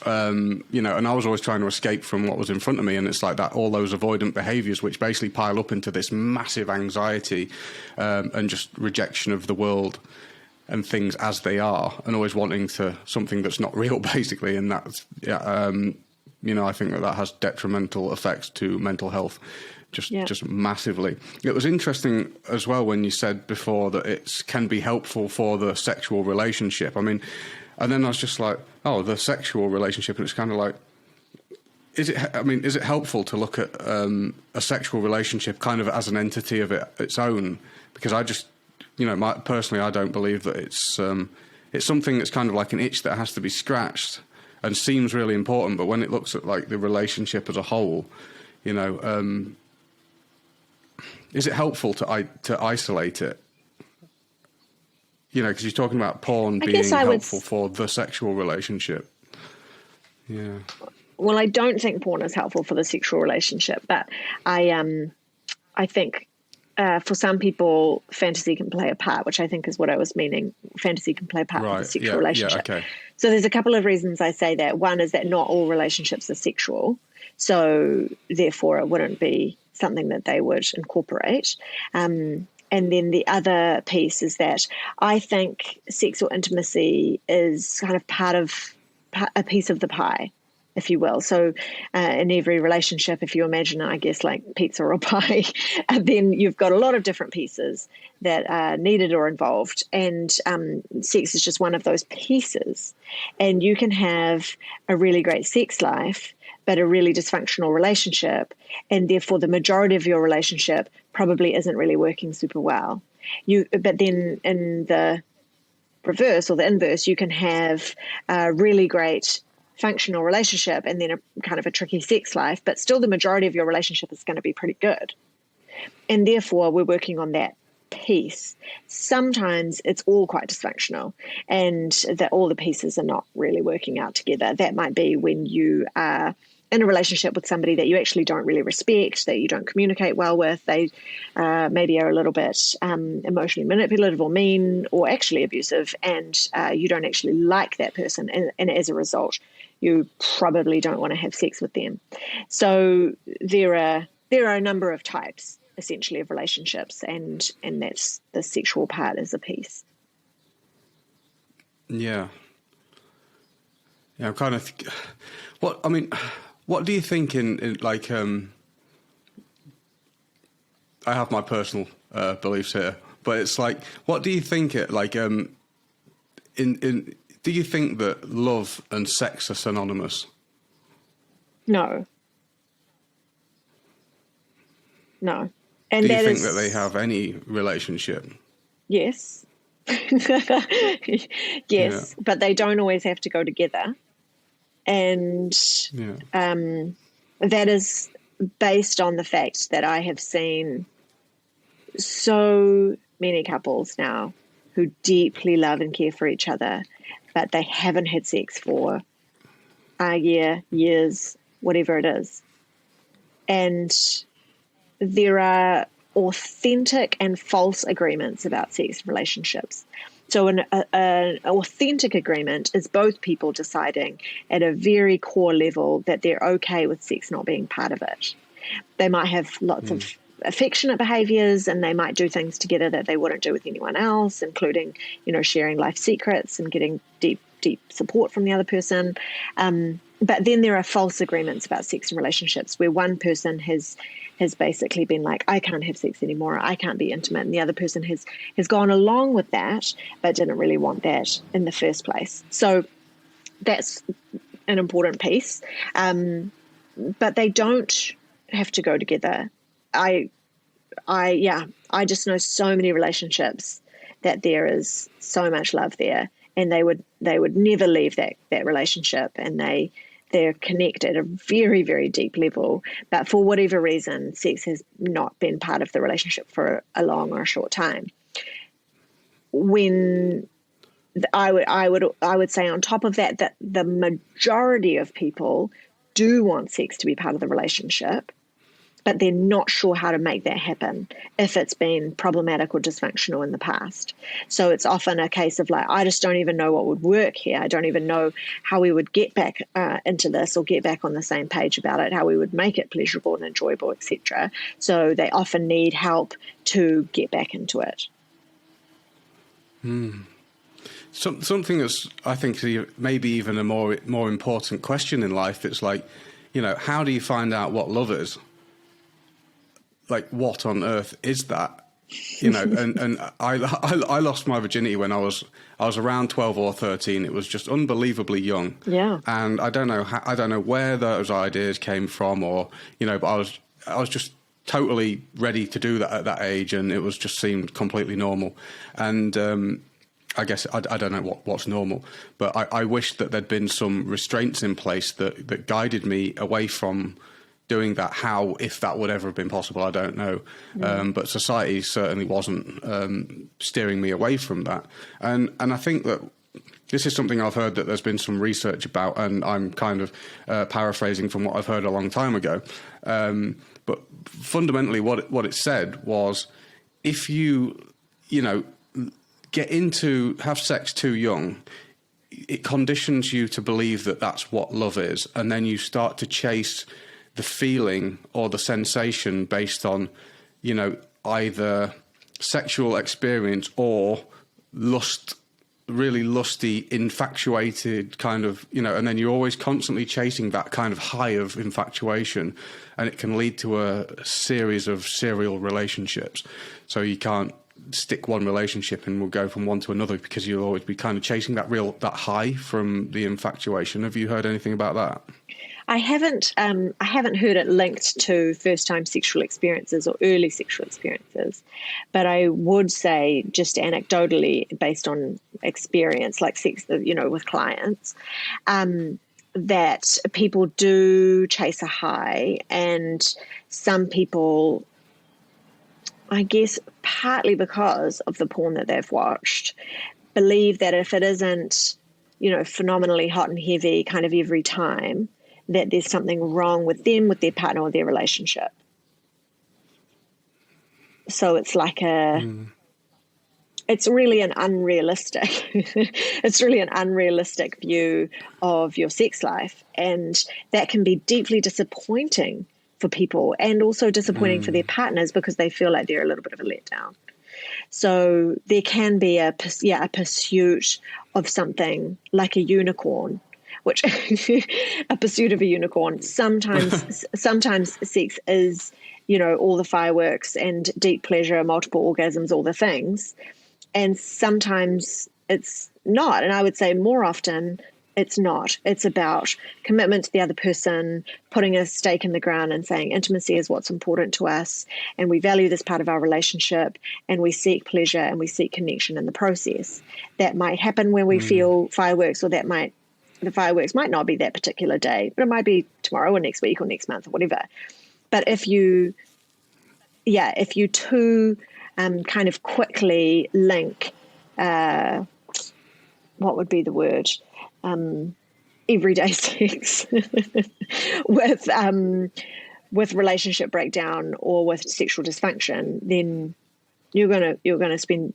And I was always trying to escape from what was in front of me, and it's like that, all those avoidant behaviors, which basically pile up into this massive anxiety, and just rejection of the world and things as they are, and always wanting something that's not real, basically. And that's, I think that has detrimental effects to mental health, just massively. It was interesting as well when you said before that it can be helpful for the sexual relationship. And then I was just like, oh, the sexual relationship, and it's kind of like, is it helpful to look at a sexual relationship kind of as an entity of its own? Because I just, personally, I don't believe that it's something that's kind of like an itch that has to be scratched and seems really important. But when it looks at like the relationship as a whole, is it helpful to isolate it? Because you're talking about porn being helpful for the sexual relationship. Yeah. Well, I don't think porn is helpful for the sexual relationship, but I think for some people, fantasy can play a part, which I think is what I was meaning. Fantasy can play a part in the sexual relationship. Yeah, okay. So there's a couple of reasons I say that. One is that not all relationships are sexual, so therefore it wouldn't be something that they would incorporate. And then the other piece is that I think sexual intimacy is kind of part of a piece of the pie. if you will. So in every relationship, if you imagine it, I guess like pizza or pie, then you've got a lot of different pieces that are needed or involved. And sex is just one of those pieces. And you can have a really great sex life, but a really dysfunctional relationship. And therefore, the majority of your relationship probably isn't really working super well. But then in the reverse or the inverse, you can have a really great functional relationship and then a kind of a tricky sex life, but still the majority of your relationship is going to be pretty good. And therefore, we're working on that piece. Sometimes it's all quite dysfunctional and that all the pieces are not really working out together. That might be when you are in a relationship with somebody that you actually don't really respect, that you don't communicate well with. They maybe are a little bit emotionally manipulative or mean or actually abusive, and you don't actually like that person. And as a result, you probably don't want to have sex with them. So there are a number of types, essentially, of relationships, and that's the sexual part as a piece. Yeah. Yeah, I'm kind of... What do you think in like... I have my personal beliefs here, but it's like, what do you think it like... do you think that love and sex are synonymous? No. And do you think that they have any relationship? Yes. Yes, yeah. But they don't always have to go together. And that is based on the fact that I have seen so many couples now who deeply love and care for each other, but they haven't had sex for a year, years, whatever it is. And there are authentic and false agreements about sex relationships. So an authentic agreement is both people deciding at a very core level that they're okay with sex not being part of it. They might have lots of affectionate behaviors, and they might do things together that they wouldn't do with anyone else, including, sharing life secrets and getting deep support from the other person. But then there are false agreements about sex and relationships where one person has basically been like, I can't have sex anymore, I can't be intimate. And the other person has gone along with that, but didn't really want that in the first place. So that's an important piece. But they don't have to go together. I just know so many relationships that there is so much love there, and they would never leave that relationship, and they're connected at a very, very deep level. But for whatever reason, sex has not been part of the relationship for a long or a short time. When I would say on top of that the majority of people do want sex to be part of the relationship, but they're not sure how to make that happen if it's been problematic or dysfunctional in the past. So it's often a case of like, I just don't even know what would work here. I don't even know how we would get back into this or get back on the same page about it, how we would make it pleasurable and enjoyable, etc. So they often need help to get back into it. Something that's, I think, maybe even a more important question in life. It's like, how do you find out what love is? Like, what on earth is that? And I lost my virginity when I was around 12 or 13. It was just unbelievably young. Yeah. And I don't know where those ideas came from, or but I was just totally ready to do that at that age, and it was just seemed completely normal. And I guess I don't know what's normal, but I wish that there'd been some restraints in place that guided me away from doing that. How, if that would ever have been possible, I don't know. But society certainly wasn't steering me away from that. And I think that this is something I've heard that there's been some research about, and I'm kind of paraphrasing from what I've heard a long time ago. But fundamentally what it said was, if you have sex too young, it conditions you to believe that that's what love is. And then you start to chase the feeling or the sensation based on, either sexual experience or lust really lusty, infatuated kind of, and then you're always constantly chasing that kind of high of infatuation, and it can lead to a series of serial relationships. So you can't stick one relationship and we'll go from one to another because you'll always be kind of chasing that high from the infatuation. Have you heard anything about that? I haven't heard it linked to first-time sexual experiences or early sexual experiences, but I would say, just anecdotally, based on experience, like sex, with clients, that people do chase a high, and some people, I guess, partly because of the porn that they've watched, believe that if it isn't, phenomenally hot and heavy kind of every time, that there's something wrong with them, with their partner, or their relationship. So it's like it's really an unrealistic view of your sex life. And that can be deeply disappointing for people, and also disappointing for their partners, because they feel like they're a little bit of a letdown. So there can be a pursuit of something like a unicorn, which a pursuit of a unicorn. Sometimes sex is, all the fireworks and deep pleasure, multiple orgasms, all the things. And sometimes it's not. And I would say more often it's not. It's about commitment to the other person, putting a stake in the ground and saying intimacy is what's important to us, and we value this part of our relationship, and we seek pleasure and we seek connection in the process. That might happen when we feel fireworks, or the fireworks might not be that particular day, but it might be tomorrow or next week or next month or whatever. But if you too kind of quickly link, what would be the word? Everyday sex with relationship breakdown or with sexual dysfunction, then you're gonna spend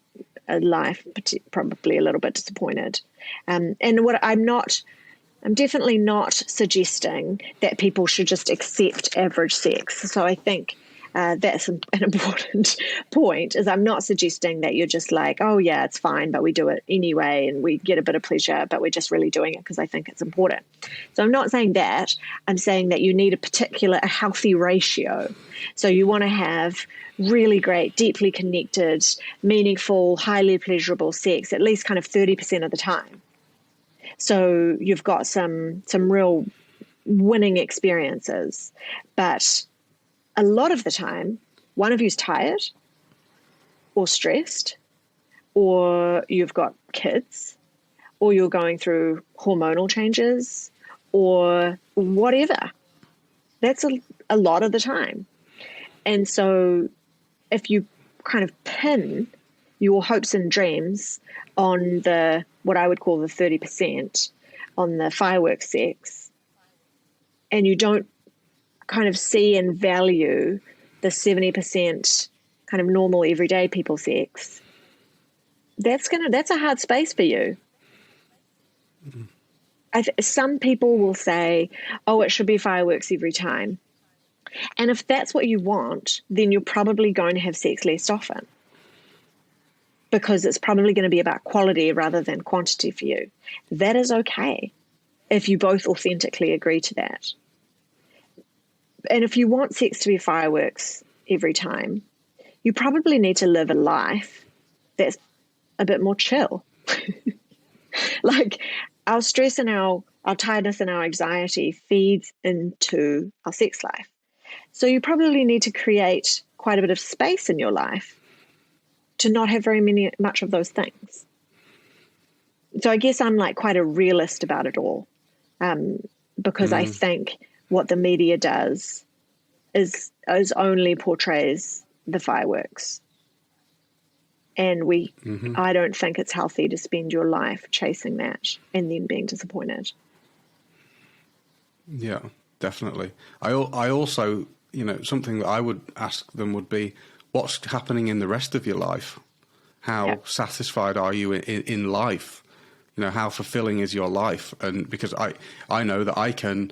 a life probably a little bit disappointed. And I'm definitely not suggesting that people should just accept average sex. So I think that's an important point, is I'm not suggesting that you're just like, oh yeah, it's fine, but we do it anyway and we get a bit of pleasure, but we're just really doing it because I think it's important. So I'm not saying that. I'm saying that you need a healthy ratio. So you want to have really great, deeply connected, meaningful, highly pleasurable sex at least kind of 30% of the time. So you've got some real winning experiences, but a lot of the time, one of you's tired or stressed, or you've got kids, or you're going through hormonal changes, or whatever. That's a lot of the time. And so if you kind of pin your hopes and dreams on what I would call the 30%, on the fireworks sex, and you don't kind of see and value the 70% kind of normal everyday people sex, that's a hard space for you. Some people will say, oh, it should be fireworks every time. And if that's what you want, then you're probably going to have sex less often, because it's probably going to be about quality rather than quantity for you. That is okay if you both authentically agree to that. And if you want sex to be fireworks every time, you probably need to live a life that's a bit more chill. Like, our stress and our tiredness and our anxiety feeds into our sex life. So you probably need to create quite a bit of space in your life to not have much of those things. So I guess I'm like quite a realist about it all, because I think what the media does is only portrays the fireworks. And I don't think it's healthy to spend your life chasing that and then being disappointed. Yeah, definitely. I also, something that I would ask them would be, what's happening in the rest of your life? How satisfied are you in life? how fulfilling is your life? And because I know that I can,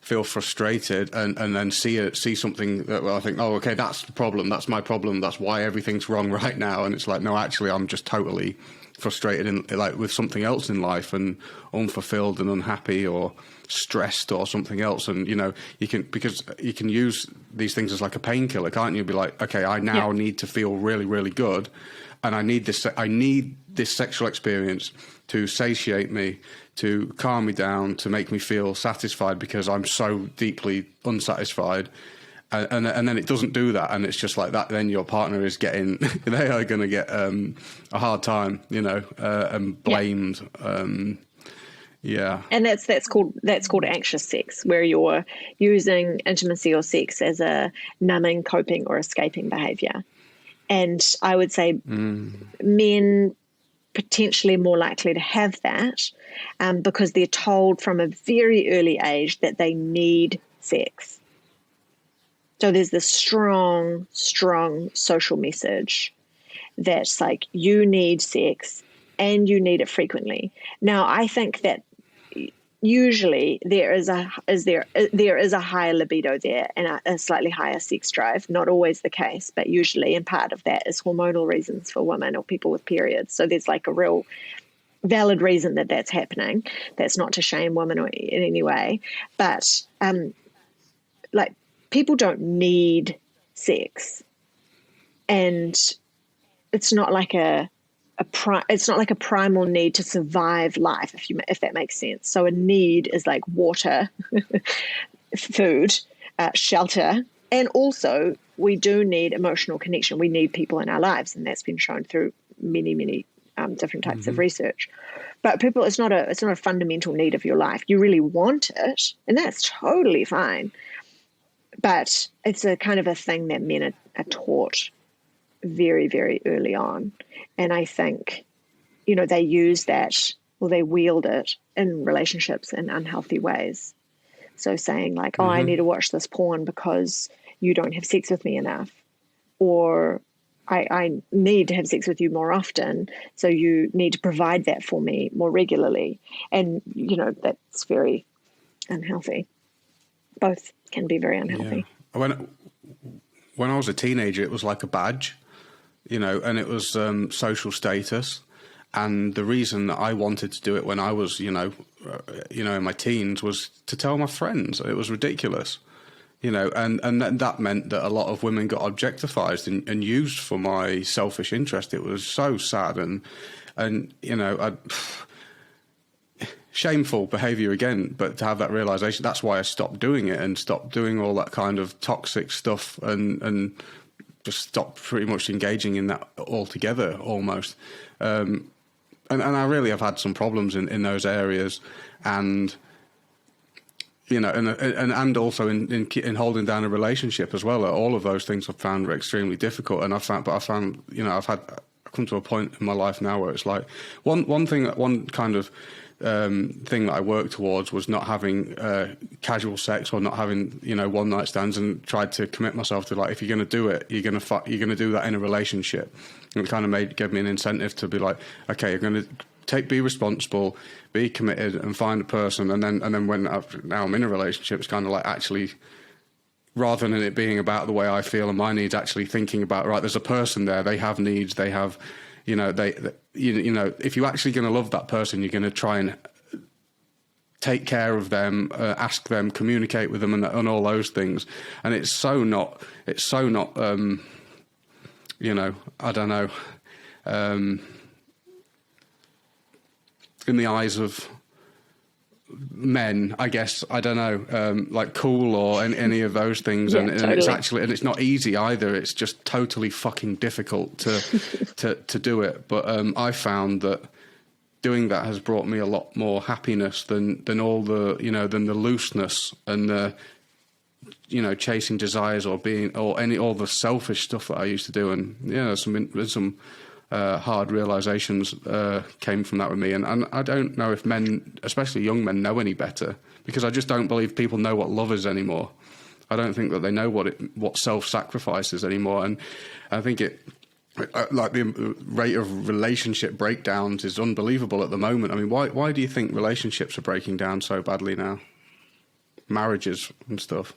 feel frustrated and then see something that, well, I think, oh, okay, that's the problem. That's my problem. That's why everything's wrong right now. And it's like, no, actually, I'm just totally frustrated with something else in life and unfulfilled and unhappy or stressed or something else. And, you can use these things as like a painkiller, can't you? Be like, okay, I now need to feel really, really good. And I need this sexual experience to satiate me, to calm me down, to make me feel satisfied because I'm so deeply unsatisfied. And then it doesn't do that, and it's just like that. Then your partner is getting, they are going to get a hard time, and blamed. And that's called anxious sex, where you're using intimacy or sex as a numbing, coping, or escaping behavior. And I would say men potentially more likely to have that because they're told from a very early age that they need sex. So there's this strong social message that's like, you need sex and you need it frequently. Now, I think that usually there is a higher libido there and a slightly higher sex drive. Not always the case, but usually, and part of that is hormonal reasons for women or people with periods. So there's like a real valid reason that that's happening. That's not to shame women in any way, but people don't need sex, and it's not like it's not like a primal need to survive life, if that makes sense. So a need is like water, food, shelter, and also we do need emotional connection. We need people in our lives, and that's been shown through many different types of research. But it's not a fundamental need of your life. You really want it, and that's totally fine. But it's a kind of a thing that men are taught very, very early on. And I think, they use that, or they wield it in relationships in unhealthy ways. So saying like, I need to watch this porn because you don't have sex with me enough, or I need to have sex with you more often, so you need to provide that for me more regularly. And, that's very unhealthy. Both can be very unhealthy. Yeah. When I was a teenager, it was like a badge, and it was social status. And the reason that I wanted to do it when I was, in my teens was to tell my friends. It was ridiculous, and that meant that a lot of women got objectified and used for my selfish interest. It was so sad and shameful behavior again, but to have that realization, that's why I stopped doing it and stopped doing all that kind of toxic stuff and just stopped pretty much engaging in that altogether almost. And I really have had some problems in those areas, and and also in holding down a relationship as well. All of those things I've found extremely difficult, and I've come to a point in my life now where it's like one kind of thing that I worked towards was not having casual sex or not having one night stands, and tried to commit myself to like, if you're going to do it, you're going to do that in a relationship. And it kind of gave me an incentive to be like, okay, you're going to be responsible, be committed, and find a person. And then when now I'm in a relationship, it's kind of like actually, rather than it being about the way I feel and my needs, actually thinking about, right, there's a person there, they have needs, they have, if you're actually going to love that person, you're going to try and take care of them, ask them, communicate with them, and all those things. And it's so not, I don't know, in the eyes of men, I guess, I don't know, like cool or any of those things. Yeah, and totally. it's not easy either. It's just totally fucking difficult to do it. But I found that doing that has brought me a lot more happiness than all the, than the looseness and the, chasing desires or all the selfish stuff that I used to do. And there's some hard realizations came from that with me, and I don't know if men, especially young men, know any better, because I just don't believe people know what love is anymore. I don't think that they know what self-sacrifice is anymore, and I think like the rate of relationship breakdowns is unbelievable at the moment. I mean, why do you think relationships are breaking down so badly now? Marriages and stuff.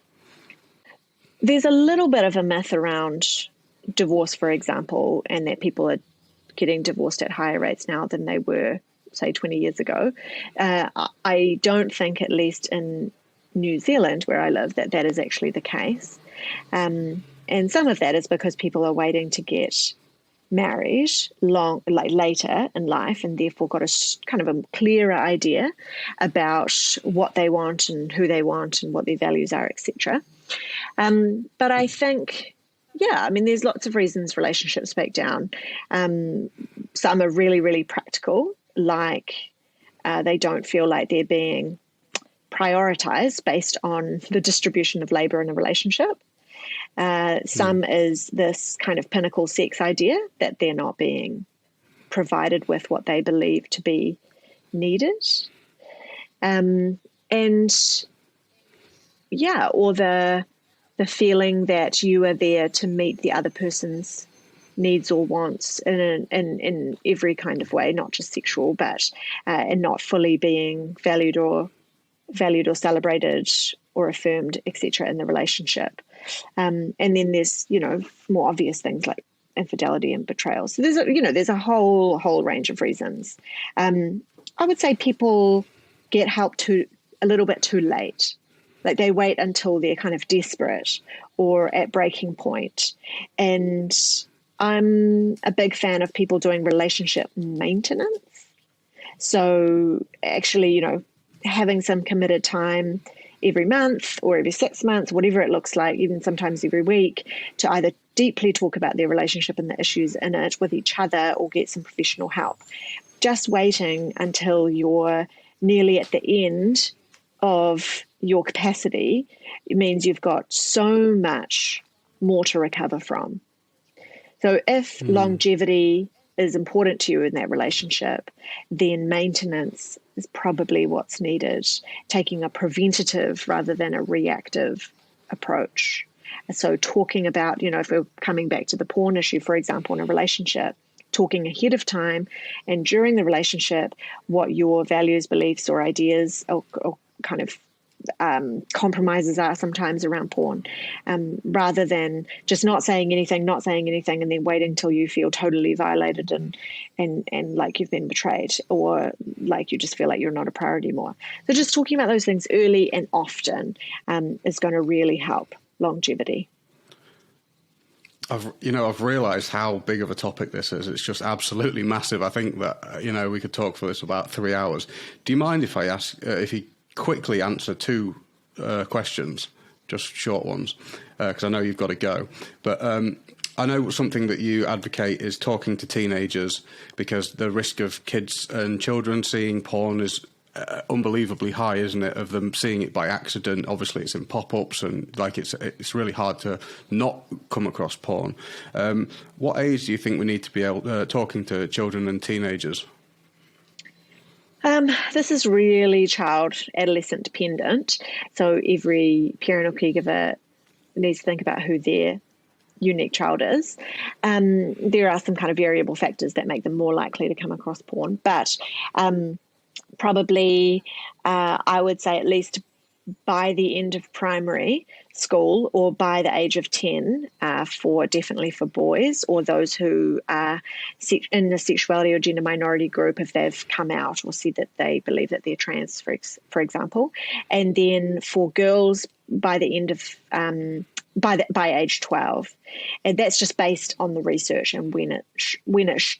There's a little bit of a myth around divorce, for example, and that people are getting divorced at higher rates now than they were, say, 20 years ago. I don't think, at least in New Zealand, where I live, that is actually the case. And some of that is because people are waiting to get married later in life, and therefore got a kind of a clearer idea about what they want and who they want and what their values are, etc. But I think, I mean, there's lots of reasons relationships break down. Some are really, really practical, like they don't feel like they're being prioritized based on the distribution of labor in a relationship. Some is this kind of pinnacle sex idea that they're not being provided with what they believe to be needed. Or the feeling that you are there to meet the other person's needs or wants in every kind of way, not just sexual, but and not fully being valued or celebrated or affirmed, etc., in the relationship. And then there's, more obvious things like infidelity and betrayal. So there's a whole range of reasons. I would say people get help a little bit too late. Like they wait until they're kind of desperate or at breaking point. And I'm a big fan of people doing relationship maintenance. So actually, having some committed time every month or every 6 months, whatever it looks like, even sometimes every week, to either deeply talk about their relationship and the issues in it with each other or get some professional help. Just waiting until you're nearly at the end of your capacity, it means you've got so much more to recover from. So if longevity is important to you in that relationship, then maintenance is probably what's needed, taking a preventative rather than a reactive approach. So talking about, if we're coming back to the porn issue, for example, in a relationship, talking ahead of time and during the relationship what your values, beliefs, or ideas or kind of compromises are sometimes around porn, rather than just not saying anything, and then waiting till you feel totally violated and like you've been betrayed, or like you just feel like you're not a priority more. So just talking about those things early and often is going to really help longevity. I've realised how big of a topic this is. It's just absolutely massive. I think that we could talk for this about 3 hours. Do you mind if I ask if you quickly answer two questions, just short ones, because I know you've got to go. But I know something that you advocate is talking to teenagers, because the risk of kids and children seeing porn is unbelievably high, isn't it? Of them seeing it by accident. Obviously, it's in pop-ups, and it's really hard to not come across porn. What age do you think we need to be talking to children and teenagers? This is really child-adolescent dependent. So every parent or caregiver needs to think about who their unique child is. There are some kind of variable factors that make them more likely to come across porn, but probably I would say at least by the end of primary school or by the age of 10, definitely for boys or those who are in the sexuality or gender minority group, if they've come out or said that they believe that they're trans, for example. And then for girls by the end of by age 12, and that's just based on the research and when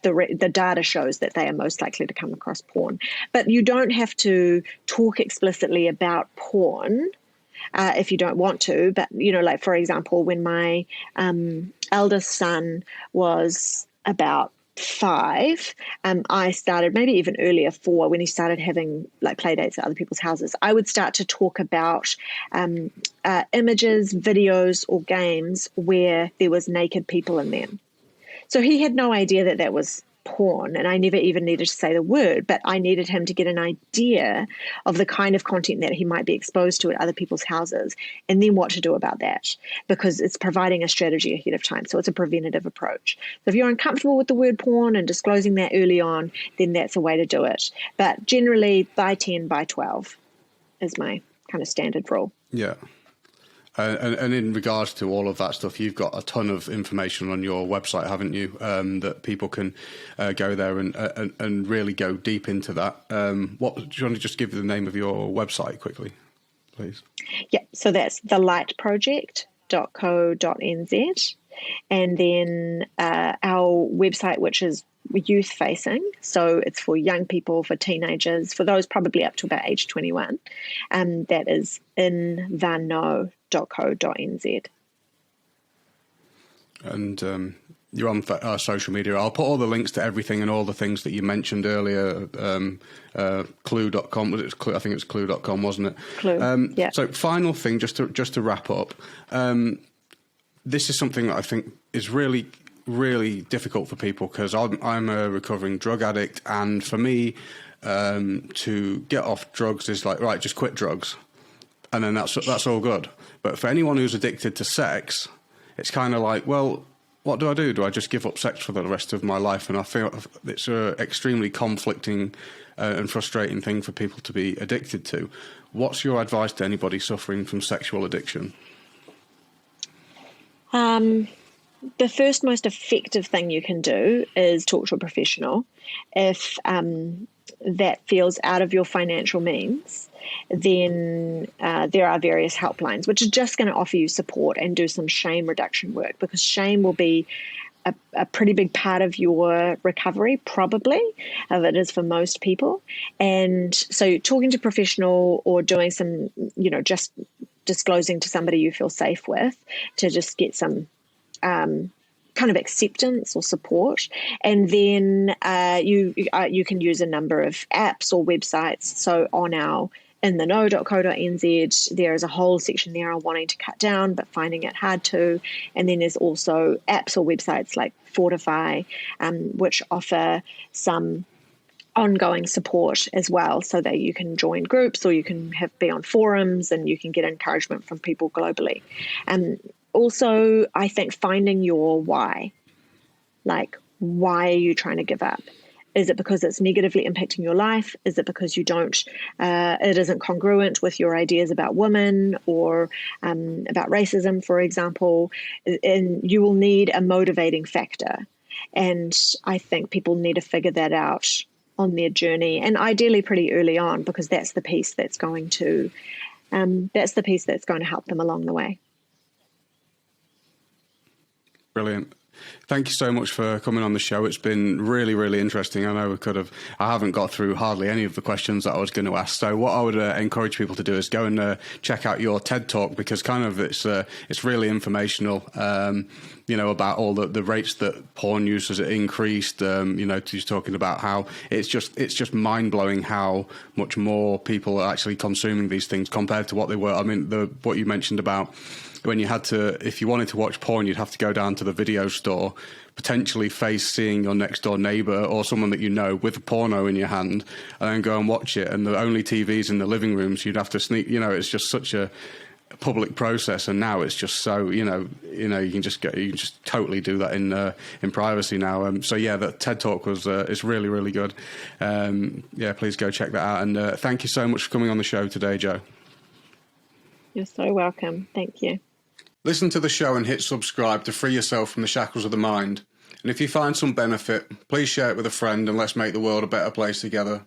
the data shows that they are most likely to come across porn. But you don't have to talk explicitly about porn if you don't want to. But like for example, when my eldest son was about 5, I started, maybe even earlier, 4, when he started having like play dates at other people's houses, I would start to talk about images, videos, or games where there was naked people in them. So he had no idea that was porn, and I never even needed to say the word, but I needed him to get an idea of the kind of content that he might be exposed to at other people's houses, and then what to do about that, because it's providing a strategy ahead of time. So it's a preventative approach. So if you're uncomfortable with the word porn and disclosing that early on, then that's a way to do it. But generally, by 10, by 12 is my kind of standard rule. Yeah. And in regards to all of that stuff, you've got a ton of information on your website, haven't you? That people can go there and really go deep into that. Do you want to just give the name of your website quickly, please? Yeah, so that's thelightproject.co.nz. And then our website, which is youth facing, so it's for young people, for teenagers, for those probably up to about age 21, that is intheknow.co.nz. And you're on social media. I'll put all the links to everything and all the things that you mentioned earlier. Clue.com, was it? I think it's clue.com, wasn't it? Clue. Yeah. So final thing, just to wrap up, this is something that I think is really, really difficult for people, because I'm a recovering drug addict, and for me to get off drugs is like, right, just quit drugs, and then that's all good. But for anyone who's addicted to sex, it's kind of like, well, what do? Do I just give up sex for the rest of my life? And I feel it's an extremely conflicting and frustrating thing for people to be addicted to. What's your advice to anybody suffering from sexual addiction? The first most effective thing you can do is talk to a professional. If that feels out of your financial means, then there are various helplines, which are just going to offer you support and do some shame reduction work, because shame will be a pretty big part of your recovery, probably, as it is for most people. And so talking to a professional or doing some, just disclosing to somebody you feel safe with to just get some kind of acceptance or support. And then you can use a number of apps or websites. So on our intheknow.co.nz, there is a whole section there on wanting to cut down but finding it hard to. And then there's also apps or websites like Fortify, which offer some ongoing support as well, so that you can join groups or you can be on forums and you can get encouragement from people globally. Also, I think finding your why. Like, why are you trying to give up? Is it because it's negatively impacting your life? Is it because you don't, it isn't congruent with your ideas about women or about racism, for example? And you will need a motivating factor. And I think people need to figure that out on their journey, and ideally pretty early on, because that's the piece that's going to help them along the way. Brilliant. Thank you so much for coming on the show. It's been really, really interesting. I know I haven't got through hardly any of the questions that I was going to ask. So what I would encourage people to do is go and check out your TED Talk, because kind of it's really informational, about all the rates that porn use has increased, just talking about how it's just mind-blowing how much more people are actually consuming these things compared to what they were. I mean, what you mentioned about when you had to, if you wanted to watch porn, you'd have to go down to the video store, potentially face seeing your next door neighbour or someone that you know with a porno in your hand, and then go and watch it. And the only TVs in the living room, so you'd have to sneak. It's just such a public process. And now it's just so you can just totally do that in privacy now. So yeah, that TED Talk is really, really good. Please go check that out. And thank you so much for coming on the show today, Jo. You're so welcome. Thank you. Listen to the show and hit subscribe to free yourself from the shackles of the mind. And if you find some benefit, please share it with a friend, and let's make the world a better place together.